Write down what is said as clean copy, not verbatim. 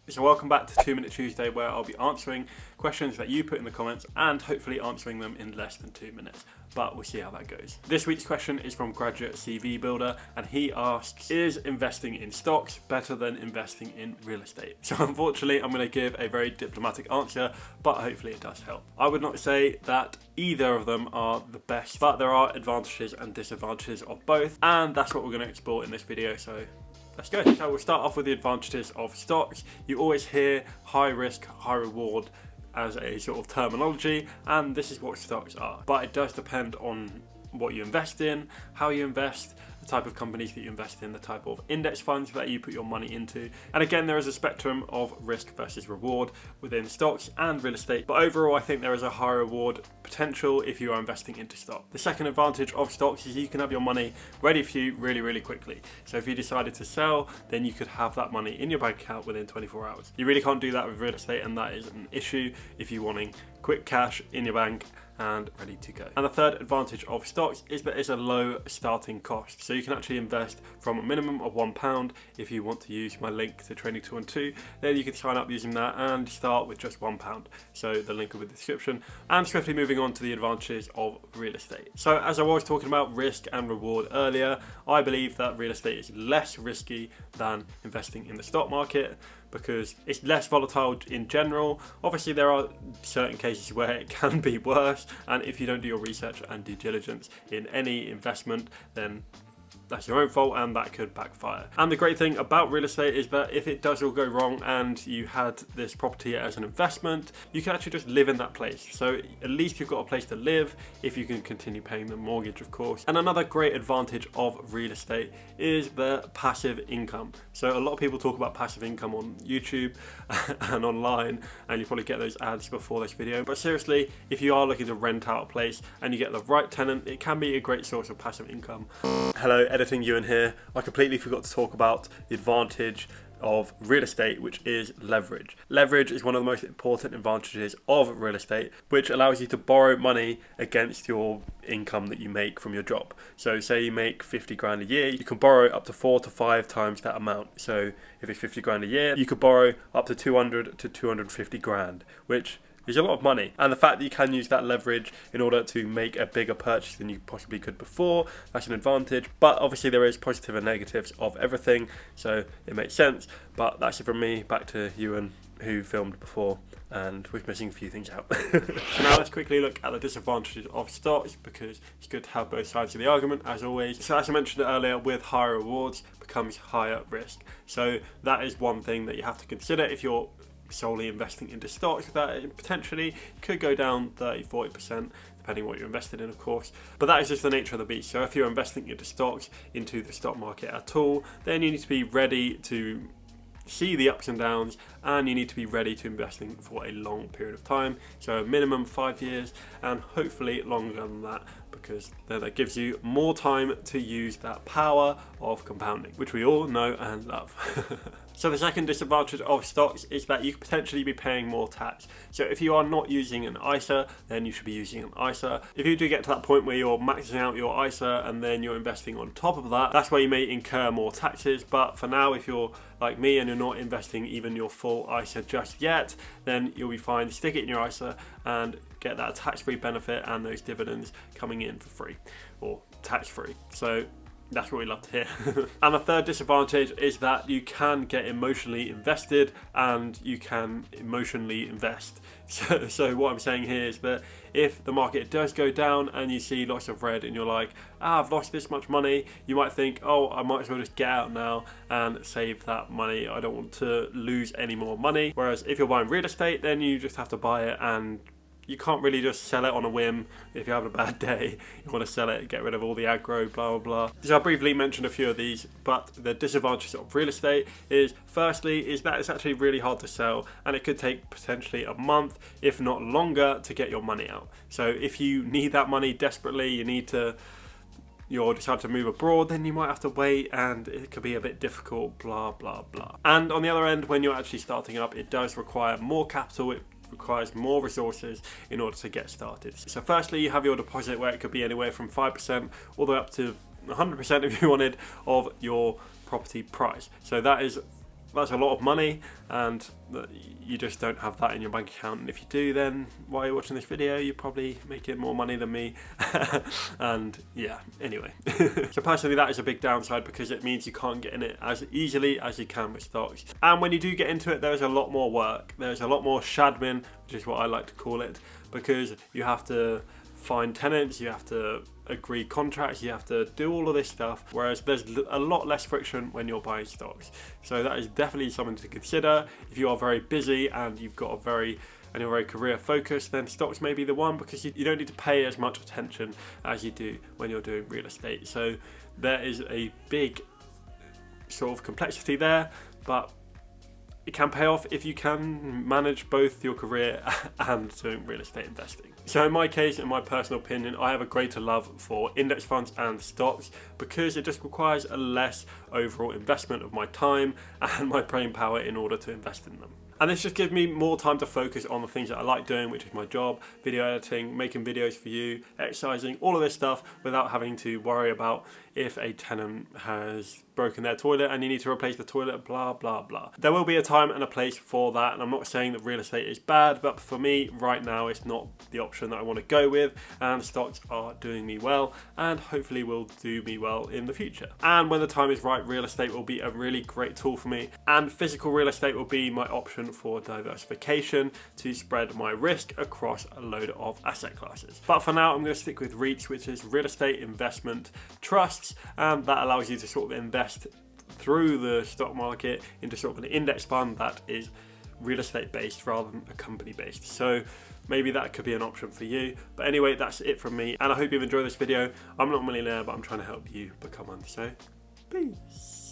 So welcome back to 2 Minute Tuesday, where I'll be answering questions that you put in the comments and hopefully answering them in less than 2 minutes. But we'll see how that goes. This week's question is from Graduate CV Builder, and he asks, is investing in stocks better than investing in real estate? So unfortunately, I'm going to give a very diplomatic answer, but hopefully it does help. I would not say that either of them are the best, but there are advantages and disadvantages of both, and that's what we're going to explore in this video. So let's go. So we'll start off with the advantages of stocks. You always hear high risk, high reward as a sort of terminology, and this is what stocks are. But it does depend on what you invest in, how you invest, the type of companies that you invest in, the type of index funds that you put your money into. And again, there is a spectrum of risk versus reward within stocks and real estate. But overall, I think there is a high reward potential if you are investing into stock. The second advantage of stocks is you can have your money ready for you really, really quickly. So if you decided to sell, then you could have that money in your bank account within 24 hours. You really can't do that with real estate, and that is an issue if you're wanting quick cash in your bank and ready to go. And the third advantage of stocks is that it's a low starting cost. So you can actually invest from a minimum of £1. If you want to use my link to Trainee 212, then you can sign up using that and start with just £1. So the link will be in the description. And swiftly moving on to the advantages of real estate. So as I was talking about risk and reward earlier, I believe that real estate is less risky than investing in the stock market, because it's less volatile in general. Obviously, there are certain cases where it can be worse, and if you don't do your research and due diligence in any investment, then that's your own fault, and that could backfire. And the great thing about real estate is that if it does all go wrong and you had this property as an investment, you can actually just live in that place. So at least you've got a place to live if you can continue paying the mortgage, of course. And another great advantage of real estate is the passive income. So a lot of people talk about passive income on YouTube and online, and you probably get those ads before this video. But seriously, if you are looking to rent out a place and you get the right tenant, it can be a great source of passive income. Hello, editing Euan here. I completely forgot to talk about the advantage of real estate, which is leverage. Leverage is one of the most important advantages of real estate, which allows you to borrow money against your income that you make from your job. So say you make 50 grand a year, you can borrow up to 4 to 5 times that amount. So if it's 50 grand a year, you could borrow up to 200 to 250 grand, which is a lot of money. And the fact that you can use that leverage in order to make a bigger purchase than you possibly could before, that's an advantage. But obviously there is positive and negatives of everything, so it makes sense. But that's it from me. Back to Euan, who filmed before and was missing a few things out. So now let's quickly look at the disadvantages of stocks, because it's good to have both sides of the argument, as always. So as I mentioned earlier, with higher rewards becomes higher risk. So that is one thing that you have to consider if you're solely investing into stocks, that it potentially could go down 30-40%, depending on what you're invested in, of course. But that is just the nature of the beast. So if you're investing into stocks, into the stock market at all, then you need to be ready to see the ups and downs, and you need to be ready to investing for a long period of time. So minimum 5 years, and hopefully longer than that, because then that gives you more time to use that power of compounding, which we all know and love. So the second disadvantage of stocks is that you could potentially be paying more tax. So if you are not using an ISA, then you should be using an ISA. If you do get to that point where you're maxing out your ISA and then you're investing on top of that, that's where you may incur more taxes. But for now, if you're like me and you're not investing even your full ISA just yet, then you'll be fine. Stick it in your ISA and get that tax-free benefit and those dividends coming in for free or tax-free. So that's what we love to hear. And the third disadvantage is that you can get emotionally invested and you can emotionally invest. So what I'm saying here is that if the market does go down and you see lots of red and you're like, I've lost this much money, you might think, oh, I might as well just get out now and save that money. I don't want to lose any more money. Whereas if you're buying real estate, then you just have to buy it, and you can't really just sell it on a whim. If you're having a bad day, you want to sell it, get rid of all the aggro, blah, blah, blah. So I briefly mentioned a few of these, but the disadvantages of real estate is, firstly, is that it's actually really hard to sell, and it could take potentially a month, if not longer, to get your money out. So if you need that money desperately, you're decided to move abroad, then you might have to wait, and it could be a bit difficult, blah, blah, blah. And on the other end, when you're actually starting up, it does require more capital. It requires more resources in order to get started. So firstly, you have your deposit, where it could be anywhere from 5% all the way up to 100% if you wanted of your property price. So that is that's a lot of money, and you just don't have that in your bank account. And if you do, then while you're watching this video, you're probably making more money than me. And yeah, anyway. So personally, that is a big downside, because it means you can't get in it as easily as you can with stocks. And when you do get into it, there's a lot more work. There's a lot more shadmin, which is what I like to call it, because you have to find tenants, you have to agree contracts, you have to do all of this stuff, whereas there's a lot less friction when you're buying stocks. So that is definitely something to consider. If you are very busy and you're very career focused, then stocks may be the one, because you don't need to pay as much attention as you do when you're doing real estate. So there is a big sort of complexity there, but it can pay off if you can manage both your career and doing real estate investing. So in my case, in my personal opinion, I have a greater love for index funds and stocks, because it just requires a less overall investment of my time and my brain power in order to invest in them. And this just gives me more time to focus on the things that I like doing, which is my job, video editing, making videos for you, exercising, all of this stuff, without having to worry about if a tenant has broken their toilet and you need to replace the toilet, blah, blah, blah. There will be a time and a place for that, and I'm not saying that real estate is bad, but for me right now, it's not the option that I want to go with, and stocks are doing me well, and hopefully will do me well in the future. And when the time is right, real estate will be a really great tool for me, and physical real estate will be my option for diversification to spread my risk across a load of asset classes. But for now, I'm going to stick with REITs, which is real estate investment trusts, and that allows you to sort of invest through the stock market into sort of an index fund that is real estate based rather than a company based. So maybe that could be an option for you. But anyway, that's it from me, and I hope you've enjoyed this video. I'm not a millionaire, but I'm trying to help you become one. So peace.